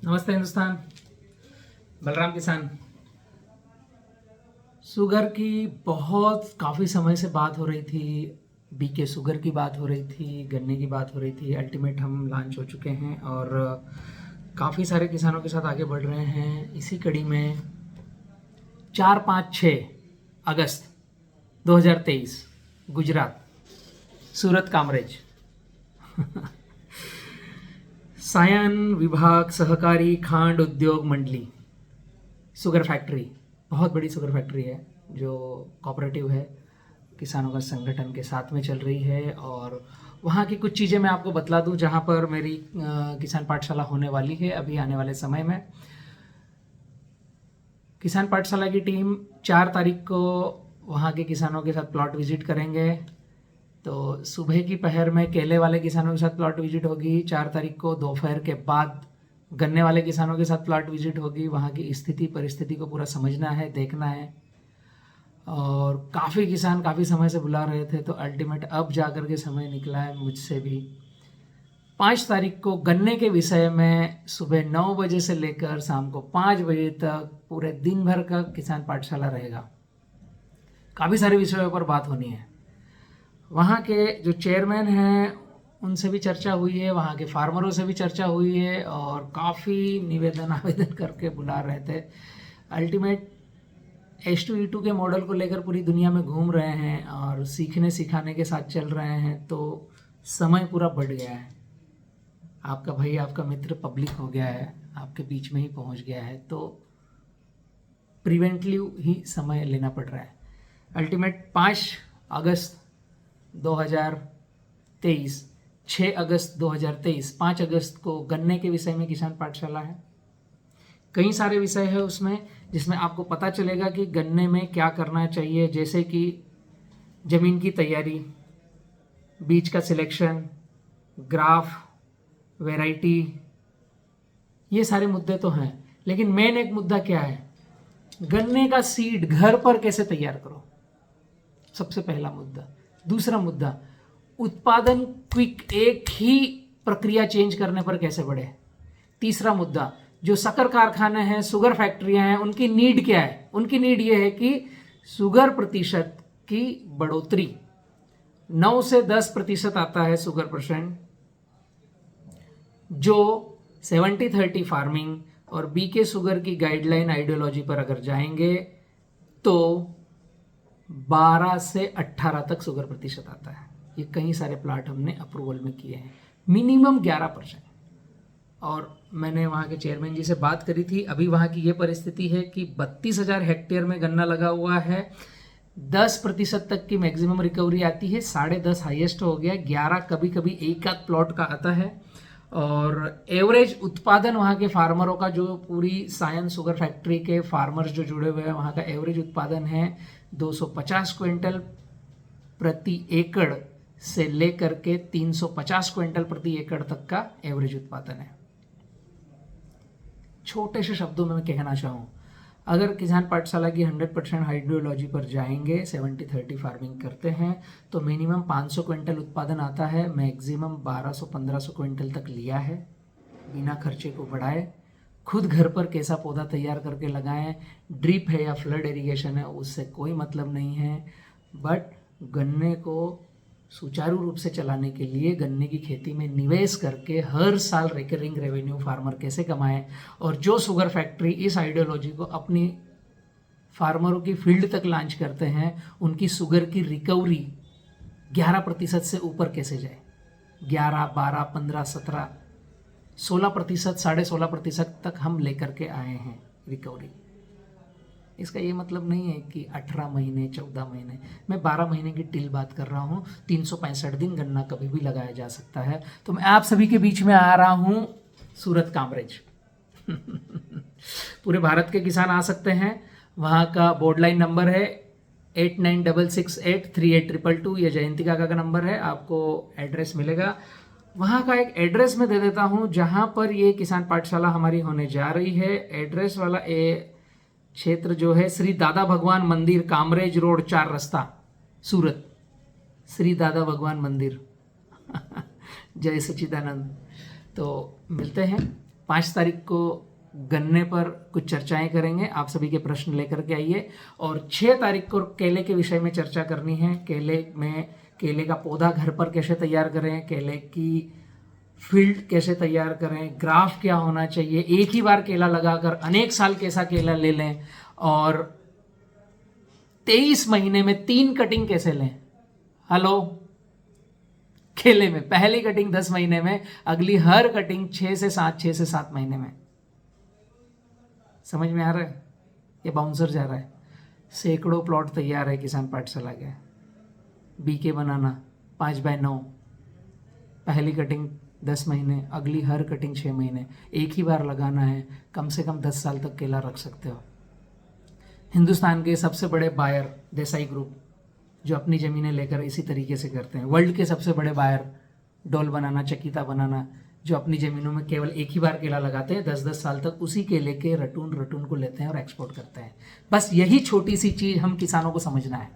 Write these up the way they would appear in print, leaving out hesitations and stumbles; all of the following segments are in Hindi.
नमस्ते हिंदुस्तान। बलराम किसान। शुगर की बहुत काफ़ी समय से बात हो रही थी। बीके शुगर की बात हो रही थी, गन्ने की बात हो रही थी। अल्टीमेट हम लॉन्च हो चुके हैं और काफ़ी सारे किसानों के साथ आगे बढ़ रहे हैं। इसी कड़ी में 4, 5, 6 अगस्त 2023 गुजरात, सूरत कामरेज सायन विभाग सहकारी खांड उद्योग मंडली शुगर फैक्ट्री, बहुत बड़ी शुगर फैक्ट्री है जो कोऑपरेटिव है, किसानों का संगठन के साथ में चल रही है। और वहाँ की कुछ चीज़ें मैं आपको बतला दूँ जहाँ पर मेरी किसान पाठशाला होने वाली है अभी आने वाले समय में। किसान पाठशाला की टीम 4 तारीख को वहाँ के किसानों के साथ प्लॉट विजिट करेंगे। तो सुबह की पहर में केले वाले किसानों के साथ प्लॉट विजिट होगी। 4 तारीख को दोपहर के बाद गन्ने वाले किसानों के साथ प्लॉट विजिट होगी। वहाँ की स्थिति परिस्थिति को पूरा समझना है, देखना है। और काफ़ी किसान काफ़ी समय से बुला रहे थे, तो अल्टीमेट अब जाकर के समय निकला है मुझसे भी। 5 तारीख को गन्ने के विषय में सुबह 9 बजे से लेकर शाम को 5 बजे तक पूरे दिन भर का किसान पाठशाला रहेगा। काफ़ी सारे विषयों पर बात होनी है। वहाँ के जो चेयरमैन हैं उनसे भी चर्चा हुई है, वहाँ के फार्मरों से भी चर्चा हुई है और काफ़ी निवेदन आवेदन करके बुला रहे थे। अल्टीमेट H2E2 के मॉडल को लेकर पूरी दुनिया में घूम रहे हैं और सीखने सिखाने के साथ चल रहे हैं, तो समय पूरा बढ़ गया है। आपका भाई, आपका मित्र पब्लिक हो गया है, आपके बीच में ही पहुंच गया है, तो प्रिवेंटिव ही समय लेना पड़ रहा है। अल्टीमेट 5 अगस्त 2023, 6 अगस्त 2023, 5 अगस्त को गन्ने के विषय में किसान पाठशाला है। कई सारे विषय है उसमें जिसमें आपको पता चलेगा कि गन्ने में क्या करना चाहिए, जैसे कि ज़मीन की तैयारी, बीज का सिलेक्शन, ग्राफ, वैरायटी, ये सारे मुद्दे तो हैं। लेकिन मेन एक मुद्दा क्या है, गन्ने का सीड घर पर कैसे तैयार करो, सबसे पहला मुद्दा। दूसरा मुद्दा, उत्पादन क्विक एक ही प्रक्रिया चेंज करने पर कैसे बढ़े। तीसरा मुद्दा, जो शक्कर कारखाने हैं, शुगर फैक्ट्रियां हैं, उनकी नीड क्या है। उनकी नीड ये है कि शुगर प्रतिशत की बढ़ोतरी 9 से 10% आता है शुगर परसेंट, जो 70-30 फार्मिंग और बीके शुगर की गाइडलाइन आइडियोलॉजी पर अगर जाएंगे तो 12 से 18 तक शुगर प्रतिशत आता है। ये कई सारे प्लाट हमने अप्रूवल में किए हैं, मिनिमम 11%। और मैंने वहाँ के चेयरमैन जी से बात करी थी। अभी वहाँ की ये परिस्थिति है कि 32,000 हेक्टेयर में गन्ना लगा हुआ है, 10% तक की मैक्सिमम रिकवरी आती है, 10.5 हाईएस्ट हो गया, 11 कभी कभी एक आध प्लॉट का आता है। और एवरेज उत्पादन वहाँ के फार्मरों का, जो पूरी सायन शुगर फैक्ट्री के फार्मर्स जो जुड़े हुए हैं, वहाँ का एवरेज उत्पादन है 250 क्विंटल प्रति एकड़ से लेकर के 350 क्विंटल प्रति एकड़ तक का एवरेज उत्पादन है। छोटे से शब्दों में मैं कहना चाहूँ, अगर किसान पाठशाला की 100% हाइड्रोलॉजी पर जाएंगे, 70-30 फार्मिंग करते हैं, तो मिनिमम 500 क्विंटल उत्पादन आता है। मैक्सिमम 1200-1500 क्विंटल तक लिया है, बिना खर्चे को बढ़ाए। खुद घर पर कैसा पौधा तैयार करके लगाएं, ड्रिप है या फ्लड इरिगेशन है, उससे कोई मतलब नहीं है। बट गन्ने को सुचारू रूप से चलाने के लिए गन्ने की खेती में निवेश करके हर साल रिकरिंग रेवेन्यू फार्मर कैसे कमाएं, और जो शुगर फैक्ट्री इस आइडियोलॉजी को अपनी फार्मरों की फील्ड तक लॉन्च करते हैं, उनकी शुगर की रिकवरी 11% से ऊपर कैसे जाए। 11, 12, 15, 17, 16%, 16.5% तक हम लेकर के आए हैं रिकवरी। इसका ये मतलब नहीं है कि 18 महीने 14 महीने, मैं 12 महीने की टिल बात कर रहा हूँ। 365 दिन गन्ना कभी भी लगाया जा सकता है। तो मैं आप सभी के बीच में आ रहा हूँ सूरत कामरेज पूरे भारत के किसान आ सकते हैं। वहाँ का बोर्ड लाइन नंबर है 8966838222, ये जयंतिका का नंबर है। आपको एड्रेस मिलेगा। वहाँ का एक एड्रेस मैं दे देता हूँ जहाँ पर ये किसान पाठशाला हमारी होने जा रही है। एड्रेस वाला क्षेत्र जो है श्री दादा भगवान मंदिर, कामरेज रोड, 4 रास्ता, सूरत। श्री दादा भगवान मंदिर जय सच्चिदानंद। तो मिलते हैं 5 तारीख को गन्ने पर कुछ चर्चाएं करेंगे, आप सभी के प्रश्न लेकर के आइए। और 6 तारीख को केले के विषय में चर्चा करनी है। केले का पौधा घर पर कैसे तैयार करें, केले की फील्ड कैसे तैयार करें, ग्राफ क्या होना चाहिए, एक ही बार केला लगाकर अनेक साल कैसा केला ले लें, और 23 महीने में 3 कटिंग कैसे लें। हेलो, केले में पहली कटिंग 10 महीने में, अगली हर कटिंग 6 से 7 महीने में। समझ में आ रहा है? ये बाउंसर जा रहा है। सैकड़ों प्लॉट तैयार है किसान पाठशाला के। बीके बनाना 5x9, पहली कटिंग 10 महीने, अगली हर कटिंग 6 महीने, एक ही बार लगाना है। कम से कम 10 साल तक केला रख सकते हो। हिंदुस्तान के सबसे बड़े बायर देसाई ग्रुप, जो अपनी ज़मीनें लेकर इसी तरीके से करते हैं। वर्ल्ड के सबसे बड़े बायर डोल बनाना, चकीता बनाना, जो अपनी ज़मीनों में केवल एक ही बार केला लगाते हैं, 10-10 साल तक उसी केले के रटून को लेते हैं और एक्सपोर्ट करते हैं। बस यही छोटी सी चीज़ हम किसानों को समझना है।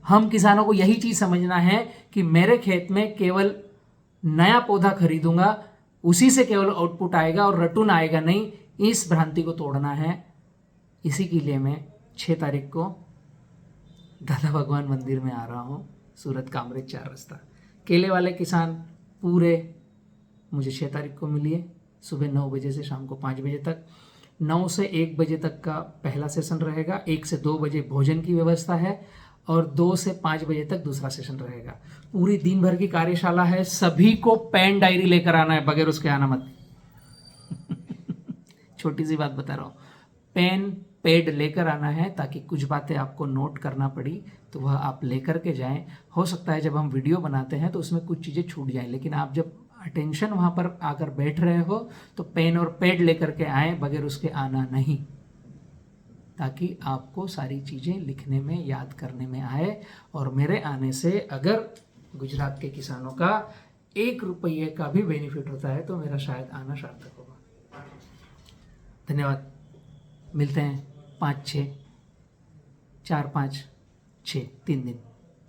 हम किसानों को यही चीज़ समझना है कि मेरे खेत में केवल नया पौधा खरीदूंगा, उसी से केवल आउटपुट आएगा और रटून आएगा नहीं। इस भ्रांति को तोड़ना है। इसी के लिए मैं 6 तारीख को दादा भगवान मंदिर में आ रहा हूँ, सूरत कामरेज 4 रास्ता। केले वाले किसान पूरे मुझे 6 तारीख को मिलिए, सुबह 9 बजे से शाम को 5 बजे तक। 9 से 1 बजे तक का पहला सेशन रहेगा, 1 से 2 बजे भोजन की व्यवस्था है, और 2 से 5 बजे तक दूसरा सेशन रहेगा। पूरी दिन भर की कार्यशाला है। सभी को पेन डायरी लेकर आना है, बगैर उसके आना मत। छोटी सी बात बता रहा हूँ, पेन पेड लेकर आना है, ताकि कुछ बातें आपको नोट करना पड़ी तो वह आप लेकर के जाएं। हो सकता है जब हम वीडियो बनाते हैं तो उसमें कुछ चीज़ें छूट जाएं, लेकिन आप जब अटेंशन वहाँ पर आकर बैठ रहे हो तो पेन और पेड लेकर के आएँ, बगैर उसके आना नहीं, ताकि आपको सारी चीज़ें लिखने में, याद करने में आए। और मेरे आने से अगर गुजरात के किसानों का 1 रुपये का भी बेनिफिट होता है तो मेरा शायद आना सार्थक होगा। धन्यवाद। मिलते हैं 5-6, 4-5, 6, 3 दिन।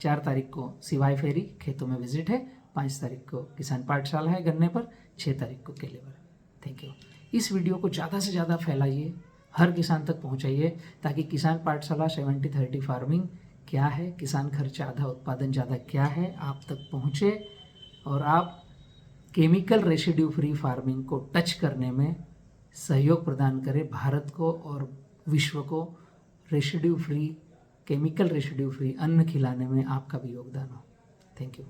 4 तारीख को सिवाय फेरी खेतों में विजिट है, 5 तारीख को किसान पाठशाला है गन्ने पर, 6 तारीख को केले पर। Thank you. इस वीडियो को ज़्यादा से ज़्यादा फैलाइए, हर किसान तक पहुंचाइए, ताकि किसान पाठशाला 70-30 फार्मिंग क्या है, किसान खर्चा आधा उत्पादन ज़्यादा क्या है, आप तक पहुँचे और आप केमिकल रेसिड्यू फ्री फार्मिंग को टच करने में सहयोग प्रदान करें। भारत को और विश्व को residue free, chemical residue free अन्न खिलाने में आपका भी योगदान हो। Thank you.